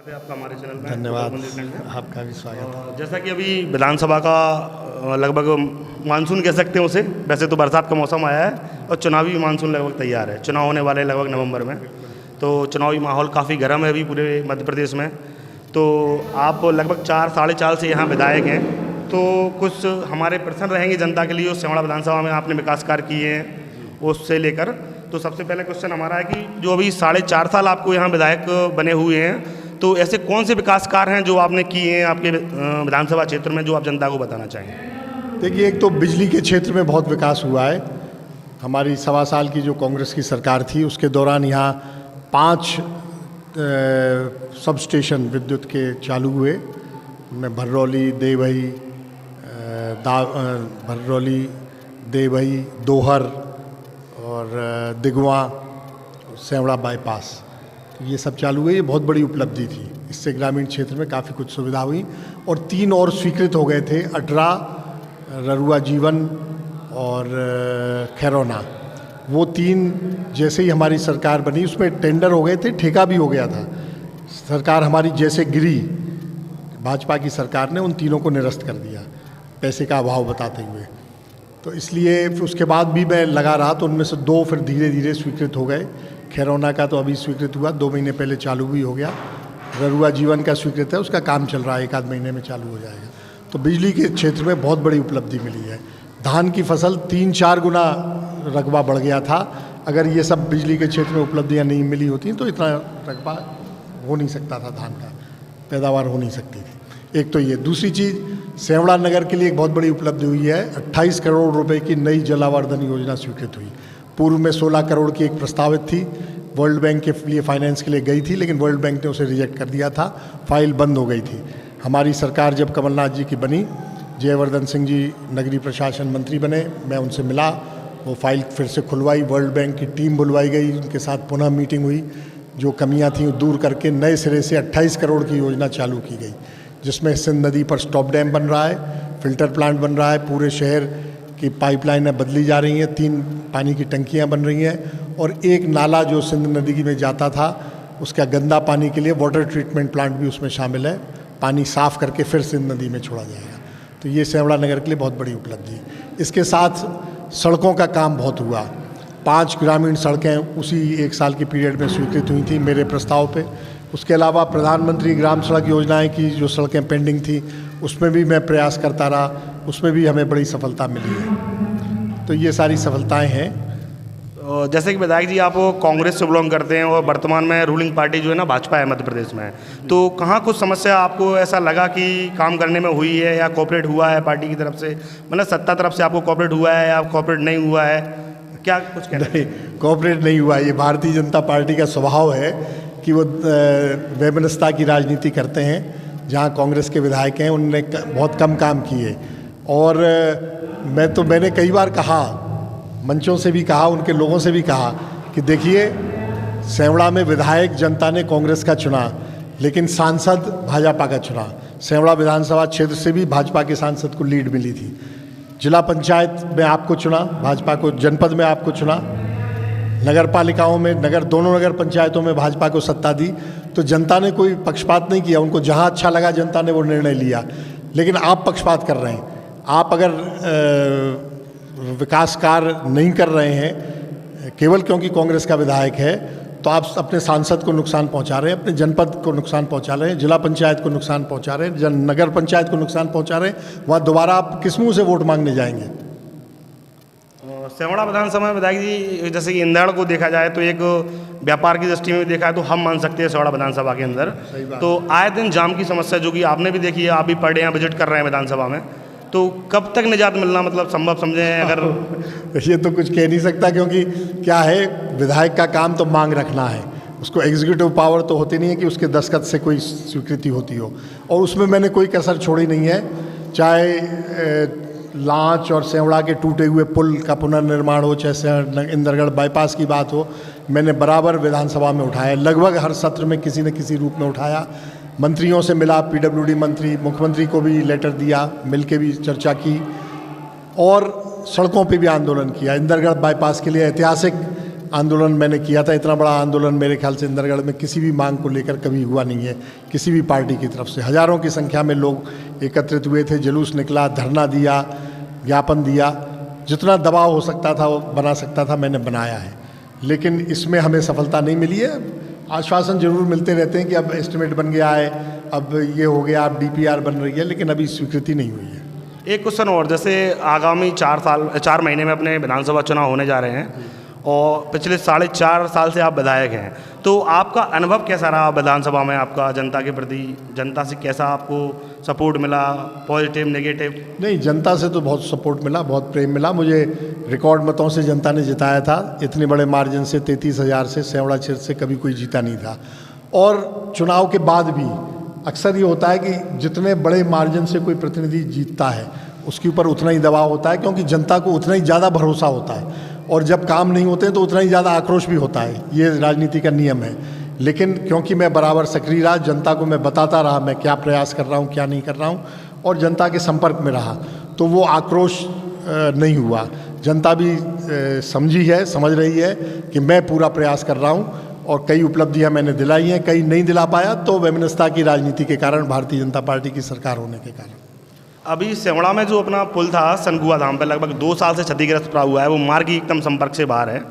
स्वागत है आपका हमारे चैनल में। धन्यवाद, बुंदेलखंड में आपका भी स्वागत है। जैसा कि अभी विधानसभा का लगभग मानसून कह सकते हैं उसे, वैसे तो बरसात का मौसम आया है और चुनावी मानसून लगभग तैयार है। चुनाव होने वाले लगभग नवंबर में, तो चुनावी माहौल काफ़ी गर्म है अभी पूरे मध्य प्रदेश में। तो आप लगभग 4 साढ़े 4 से यहाँ विधायक हैं, तो कुछ हमारे प्रश्न रहेंगे जनता के लिए। उस सेवड़ा विधानसभा में आपने विकास कार्य किए हैं उससे लेकर, तो सबसे पहले क्वेश्चन हमारा है कि जो अभी 4.5 साल आपको यहाँ विधायक बने हुए हैं, तो ऐसे कौन से विकास कार्य हैं जो आपने किए हैं आपके विधानसभा क्षेत्र में, जो आप जनता को बताना चाहेंगे? देखिए, एक तो बिजली के क्षेत्र में बहुत विकास हुआ है। हमारी 1.25 साल की जो कांग्रेस की सरकार थी उसके दौरान यहाँ 5 सब स्टेशन विद्युत के चालू हुए। में भर्रौली, देवही, दोहर और दिगवा, सेवड़ा बाईपास, ये सब चालू हुए। ये बहुत बड़ी उपलब्धि थी। इससे ग्रामीण क्षेत्र में काफ़ी कुछ सुविधा हुई और 3 और स्वीकृत हो गए थे, अटरा, ररुआ जीवन और खैरौना। वो 3 जैसे ही हमारी सरकार बनी उसमें टेंडर हो गए थे, ठेका भी हो गया था। सरकार हमारी जैसे गिरी, भाजपा की सरकार ने उन तीनों को निरस्त कर दिया पैसे का अभाव बताते हुए। तो इसलिए फिर उसके बाद भी मैं लगा रहा, तो उनमें से 2 फिर धीरे धीरे स्वीकृत हो गए। खैरौना का तो अभी स्वीकृत हुआ, 2 महीने पहले चालू भी हो गया। ररुआ जीवन का स्वीकृत है, उसका काम चल रहा है, 1 आध महीने में चालू हो जाएगा। तो बिजली के क्षेत्र में बहुत बड़ी उपलब्धि मिली है। धान की फसल 3-4 गुना रकबा बढ़ गया था। अगर ये सब बिजली के क्षेत्र में उपलब्धियां नहीं मिली होती तो इतना रकबा हो नहीं सकता था, धान का पैदावार हो नहीं सकती थी। एक तो ये। दूसरी चीज़, सेवड़ा नगर के लिए एक बहुत बड़ी उपलब्धि हुई है। 28 करोड़ रुपए की नई जलावर्धन योजना स्वीकृत हुई। पूर्व में 16 करोड़ की एक प्रस्तावित थी, वर्ल्ड बैंक के लिए फाइनेंस के लिए गई थी, लेकिन वर्ल्ड बैंक ने उसे रिजेक्ट कर दिया था, फाइल बंद हो गई थी। हमारी सरकार जब कमलनाथ जी की बनी, जयवर्धन सिंह जी नगरीय प्रशासन मंत्री बने, मैं उनसे मिला, वो फाइल फिर से खुलवाई, वर्ल्ड बैंक की टीम बुलवाई गई, उनके साथ पुनः मीटिंग हुई, जो कमियां थीं दूर करके नए सिरे से 28 करोड़ की योजना चालू की गई, जिसमें सिंध नदी पर स्टॉप डैम बन रहा है, फिल्टर प्लांट बन रहा है, पूरे शहर की पाइपलाइनें बदली जा रही हैं, 3 पानी की टंकियां बन रही हैं और एक नाला जो सिंध नदी में जाता था उसका गंदा पानी के लिए वाटर ट्रीटमेंट प्लांट भी उसमें शामिल है। पानी साफ करके फिर सिंध नदी में छोड़ा जाएगा। तो ये सेवड़ा नगर के लिए बहुत बड़ी उपलब्धि है। इसके साथ सड़कों का काम बहुत हुआ। 5 ग्रामीण सड़कें उसी 1 साल की पीरियड में स्वीकृत हुई थी मेरे प्रस्ताव पे। उसके अलावा प्रधानमंत्री ग्राम सड़क योजनाएं की जो सड़कें पेंडिंग थी उसमें भी मैं प्रयास करता रहा, उसमें भी हमें बड़ी सफलता मिली है। तो ये सारी सफलताएं हैं। जैसे कि विधायक जी आप कांग्रेस से बिलोंग करते हैं और वर्तमान में रूलिंग पार्टी जो है ना भाजपा है मध्य प्रदेश में, तो कहाँ कुछ समस्या आपको ऐसा लगा कि काम करने में हुई है या कोऑपरेट हुआ है पार्टी की तरफ से, मतलब सत्ता तरफ से आपको कोऑपरेट हुआ है या कोऑपरेट नहीं हुआ है, क्या कुछ कहना? नहीं, कोऑपरेट नहीं हुआ। ये भारतीय जनता पार्टी का स्वभाव है कि वो वैमनस्यता की राजनीति करते हैं। जहाँ कांग्रेस के विधायक हैं उनने बहुत कम काम किए और मैंने कई बार कहा, मंचों से भी कहा, उनके लोगों से भी कहा कि देखिए, सेवड़ा में विधायक जनता ने कांग्रेस का चुना, लेकिन सांसद भाजपा का चुना। सेवड़ा विधानसभा क्षेत्र से भी भाजपा के सांसद को लीड मिली थी। जिला पंचायत में आपको चुना भाजपा को, जनपद में आपको चुना, नगर पालिकाओं में, दोनों नगर पंचायतों में भाजपा को सत्ता दी। तो जनता ने कोई पक्षपात नहीं किया, उनको जहां अच्छा लगा जनता ने वो निर्णय लिया। लेकिन आप पक्षपात कर रहे हैं। आप अगर विकास कार्य नहीं कर रहे हैं केवल क्योंकि कांग्रेस का विधायक है, तो आप अपने सांसद को नुकसान पहुंचा रहे हैं, अपने जनपद को नुकसान पहुंचा रहे हैं, जिला पंचायत को नुकसान पहुंचा रहे हैं, नगर पंचायत को नुकसान पहुंचा रहे हैं। वहाँ दोबारा आप किस मुँह से वोट मांगने जाएंगे? सेवड़ा विधानसभा में विधायक जी, जैसे कि इंदौर को देखा जाए तो एक व्यापार की दृष्टि में देखा है तो हम मान सकते हैं सेवड़ा विधानसभा के अंदर, तो आए दिन जाम की समस्या जो कि आपने भी देखी है, आप भी पर डे यहाँ विजिट कर रहे हैं विधानसभा में, तो कब तक निजात मिलना मतलब संभव समझें? अगर ये तो कुछ कह नहीं सकता, क्योंकि क्या है, विधायक का काम तो मांग रखना है, उसको एग्जीक्यूटिव पावर तो होती नहीं है कि उसके दस्तखत से कोई स्वीकृति होती हो, और उसमें मैंने कोई कसर छोड़ी नहीं है। चाहे लांच और सेवड़ा के टूटे हुए पुल का पुनर्निर्माण हो, चाहे इंदरगढ़ बाईपास की बात हो, मैंने बराबर विधानसभा में उठाया। लगभग हर सत्र में किसी न किसी रूप में उठाया। मंत्रियों से मिला, पीडब्ल्यूडी मंत्री, मुख्यमंत्री को भी लेटर दिया, मिलके भी चर्चा की और सड़कों पे भी आंदोलन किया। इंदरगढ़ बाईपास के लिए ऐतिहासिक आंदोलन मैंने किया था। इतना बड़ा आंदोलन मेरे ख्याल से इंदरगढ़ में किसी भी मांग को लेकर कभी हुआ नहीं है किसी भी पार्टी की तरफ से। हज़ारों की संख्या में लोग एकत्रित हुए थे, जुलूस निकला, धरना दिया, ज्ञापन दिया, जितना दबाव हो सकता था वो बना सकता था मैंने बनाया है। लेकिन इसमें हमें सफलता नहीं मिली है। आश्वासन जरूर मिलते रहते हैं कि अब एस्टिमेट बन गया है, अब ये हो गया, अब DPR बन रही है, लेकिन अभी स्वीकृति नहीं हुई है। एक क्वेश्चन और, जैसे आगामी 4 महीने में अपने विधानसभा चुनाव होने जा रहे हैं और पिछले 4.5 साल से आप विधायक हैं, तो आपका अनुभव कैसा रहा विधानसभा में? आपका जनता के प्रति, जनता से कैसा आपको सपोर्ट मिला, पॉजिटिव नेगेटिव? नहीं, जनता से तो बहुत सपोर्ट मिला, बहुत प्रेम मिला। मुझे रिकॉर्ड मतों से जनता ने जिताया था, इतने बड़े मार्जिन से, 33,000 से। सेवड़ा क्षेत्र से कभी कोई जीता नहीं था। और चुनाव के बाद भी अक्सर ये होता है कि जितने बड़े मार्जिन से कोई प्रतिनिधि जीतता है उसके ऊपर उतना ही दबाव होता है, क्योंकि जनता को उतना ही ज़्यादा भरोसा होता है। और जब काम नहीं होते तो उतना ही ज़्यादा आक्रोश भी होता है। ये राजनीति का नियम है। लेकिन क्योंकि मैं बराबर सक्रिय रहा, जनता को मैं बताता रहा मैं क्या प्रयास कर रहा हूँ, क्या नहीं कर रहा हूँ, और जनता के संपर्क में रहा, तो वो आक्रोश नहीं हुआ। जनता भी समझी है, समझ रही है कि मैं पूरा प्रयास कर रहा हूँ और कई उपलब्धियां मैंने दिलाई हैं, कई नहीं दिला पाया तो वैमनस्यता की राजनीति के कारण, भारतीय जनता पार्टी की सरकार होने के कारण। अभी सेवड़ा में जो अपना पुल था सनगुआ धाम पे, लगभग 2 साल से क्षतिग्रस्त पड़ा हुआ है, वो मार्ग की एकदम संपर्क से बाहर है।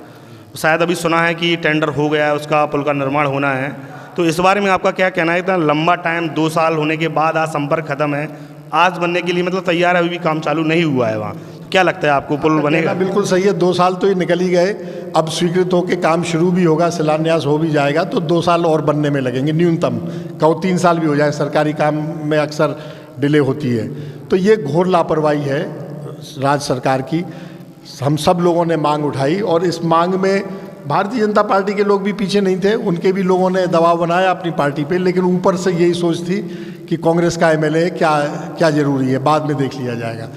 शायद अभी सुना है कि टेंडर हो गया है, उसका पुल का निर्माण होना है, तो इस बारे में आपका क्या कहना है? इतना लंबा टाइम 2 साल होने के बाद आज संपर्क खत्म है, आज बनने के लिए मतलब तैयार है, अभी भी काम चालू नहीं हुआ है वहाँ, क्या लगता है आपको पुल बनेगा? बिल्कुल सही है, 2 साल तो ये निकल ही गए, अब स्वीकृत होकर काम शुरू भी होगा, शिलान्यास हो भी जाएगा, तो 2 साल और बनने में लगेंगे न्यूनतम। कहो 3 साल भी हो जाए, सरकारी काम में अक्सर डिले होती है। तो ये घोर लापरवाही है राज्य सरकार की। हम सब लोगों ने मांग उठाई और इस मांग में भारतीय जनता पार्टी के लोग भी पीछे नहीं थे, उनके भी लोगों ने दबाव बनाया अपनी पार्टी पे, लेकिन ऊपर से यही सोच थी कि कांग्रेस का MLA क्या ज़रूरी है, बाद में देख लिया जाएगा।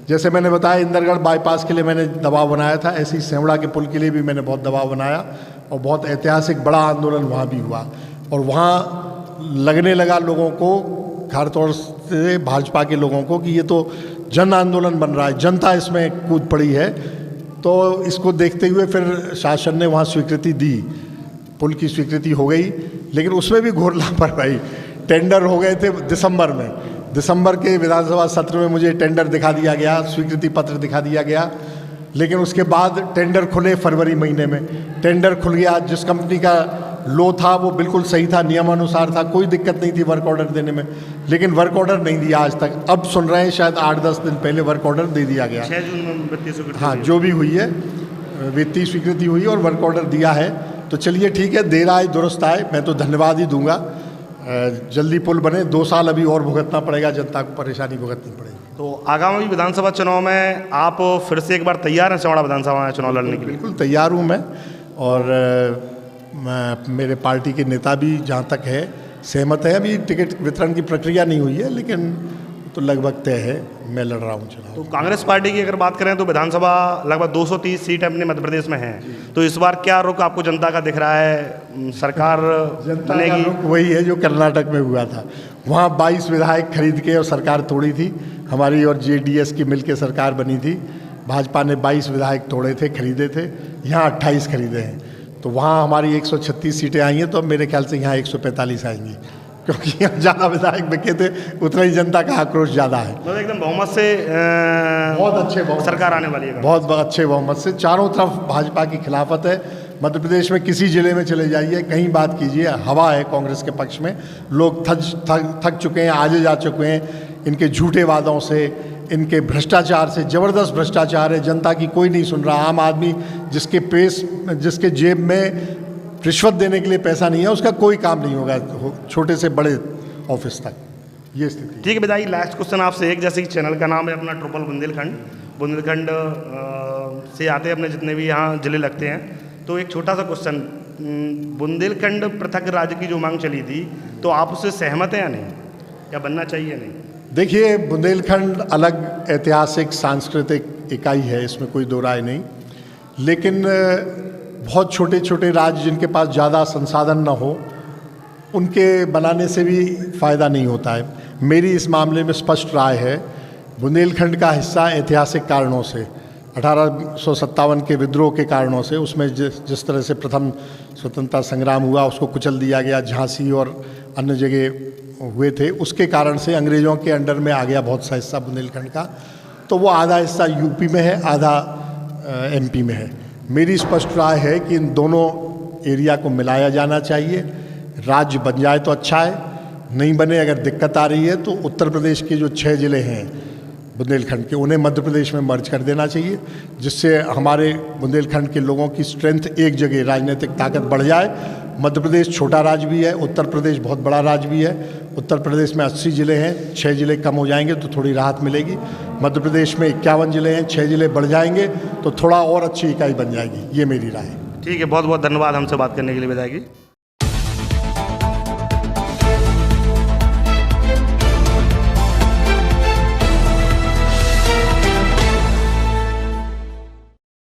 जैसे मैंने बताया इंदरगढ़ बाईपास के लिए मैंने दबाव बनाया था, ऐसे ही सेवड़ा के पुल के लिए भी मैंने बहुत दबाव बनाया और बहुत ऐतिहासिक बड़ा आंदोलन वहाँ भी हुआ। और वहाँ लगने लगा लोगों को, खासतौर से भाजपा के लोगों को, कि ये तो जन आंदोलन बन रहा है, जनता इसमें कूद पड़ी है। तो इसको देखते हुए फिर शासन ने वहाँ स्वीकृति दी, पुल की स्वीकृति हो गई, लेकिन उसमें भी घोर लापरवाही। टेंडर हो गए थे दिसंबर में, दिसंबर के विधानसभा सत्र में मुझे टेंडर दिखा दिया गया, स्वीकृति पत्र दिखा दिया गया, लेकिन उसके बाद टेंडर खुले फरवरी महीने में। टेंडर खुल गया, जिस कंपनी का लो था वो बिल्कुल सही था, नियमानुसार था, कोई दिक्कत नहीं थी वर्क ऑर्डर देने में, लेकिन वर्क ऑर्डर नहीं दिया आज तक। अब सुन रहे हैं शायद 8-10 दिन पहले वर्क ऑर्डर दे दिया गया। 6 जून में वित्तीय स्वीकृति, हाँ, जो भी हुई है वित्तीय स्वीकृति हुई और वर्क ऑर्डर दिया है। तो चलिए ठीक है, देर आए दुरुस्त आए, मैं तो धन्यवाद ही दूंगा। जल्दी पुल बने, 2 साल अभी और भुगतना पड़ेगा, जनता को परेशानी भुगतनी पड़ेगी। तो आगामी विधानसभा चुनाव में आप फिर से एक बार तैयार हैं सेवड़ा विधानसभा में चुनाव लड़ने के लिए? बिल्कुल तैयार हूँ मैं, और मेरे पार्टी के नेता भी जहाँ तक है सहमत है। अभी टिकट वितरण की प्रक्रिया नहीं हुई है, लेकिन तो लगभग तय है, मैं लड़ रहा हूँ चुनाव। तो कांग्रेस पार्टी की अगर बात करें तो विधानसभा लगभग 230 सीट अपने मध्य प्रदेश में है, तो इस बार क्या रुख आपको जनता का दिख रहा है? सरकार जनता का रुख वही है जो कर्नाटक में हुआ था। वहाँ 22 विधायक खरीद के और सरकार तोड़ी थी, हमारी और JDS की मिलकर सरकार बनी थी। भाजपा ने 22 विधायक तोड़े थे, खरीदे थे, यहाँ 28 खरीदे हैं। तो वहाँ हमारी 136 सीटें आई हैं, तो मेरे ख्याल से यहाँ 145 आएंगी, क्योंकि यहाँ ज़्यादा विधायक बिके थे, उतना ही जनता का आक्रोश ज़्यादा है। तो एकदम बहुमत से बहुत अच्छे बहुमत सरकार आने वाली है, बहुत अच्छे बहुमत से। चारों तरफ भाजपा की खिलाफत है। मध्य प्रदेश में किसी जिले में चले जाइए, कहीं बात कीजिए, हवा है कांग्रेस के पक्ष में। लोग थक चुके हैं, आगे जा चुके हैं इनके झूठे वादों से, इनके भ्रष्टाचार से। ज़बरदस्त भ्रष्टाचार है, जनता की कोई नहीं सुन रहा। आम आदमी जिसके जेब में रिश्वत देने के लिए पैसा नहीं है, उसका कोई काम नहीं होगा, छोटे से बड़े ऑफिस तक। ये स्थिति। ठीक है बताइए, लास्ट क्वेश्चन आपसे एक, जैसे कि चैनल का नाम है अपना ट्रिपल बुंदेलखंड से आते हैं अपने जितने भी यहाँ जिले लगते हैं, तो एक छोटा सा क्वेश्चन, बुंदेलखंड पृथक राज्य की जो मांग चली थी, तो आप उससे सहमत हैं या नहीं, या बनना चाहिए नहीं? देखिए, बुंदेलखंड अलग ऐतिहासिक सांस्कृतिक इकाई है, इसमें कोई दो राय नहीं, लेकिन बहुत छोटे छोटे राज्य जिनके पास ज़्यादा संसाधन न हो, उनके बनाने से भी फ़ायदा नहीं होता है। मेरी इस मामले में स्पष्ट राय है, बुंदेलखंड का हिस्सा ऐतिहासिक कारणों से 1857 के विद्रोह के कारणों से, उसमें जिस तरह से प्रथम स्वतंत्रता संग्राम हुआ उसको कुचल दिया गया, झांसी और अन्य जगह हुए थे, उसके कारण से अंग्रेज़ों के अंडर में आ गया बहुत सा हिस्सा बुंदेलखंड का। तो वो आधा हिस्सा यूपी में है, आधा एमपी में है। मेरी स्पष्ट राय है कि इन दोनों एरिया को मिलाया जाना चाहिए। राज्य बन जाए तो अच्छा है, नहीं बने अगर दिक्कत आ रही है तो उत्तर प्रदेश के जो 6 ज़िले हैं बुंदेलखंड के, उन्हें मध्य प्रदेश में मर्ज कर देना चाहिए, जिससे हमारे बुंदेलखंड के लोगों की स्ट्रेंथ एक जगह राजनीतिक ताकत बढ़ जाए। मध्य प्रदेश छोटा राज्य भी है, उत्तर प्रदेश बहुत बड़ा राज्य भी है। उत्तर प्रदेश में 80 ज़िले हैं, 6 ज़िले कम हो जाएंगे तो थोड़ी राहत मिलेगी। मध्य प्रदेश में 51 ज़िले हैं, 6 ज़िले बढ़ जाएंगे तो थोड़ा और अच्छी इकाई बन जाएगी। ये मेरी राय है। ठीक है, बहुत बहुत धन्यवाद हमसे बात करने के लिए। विदाई की।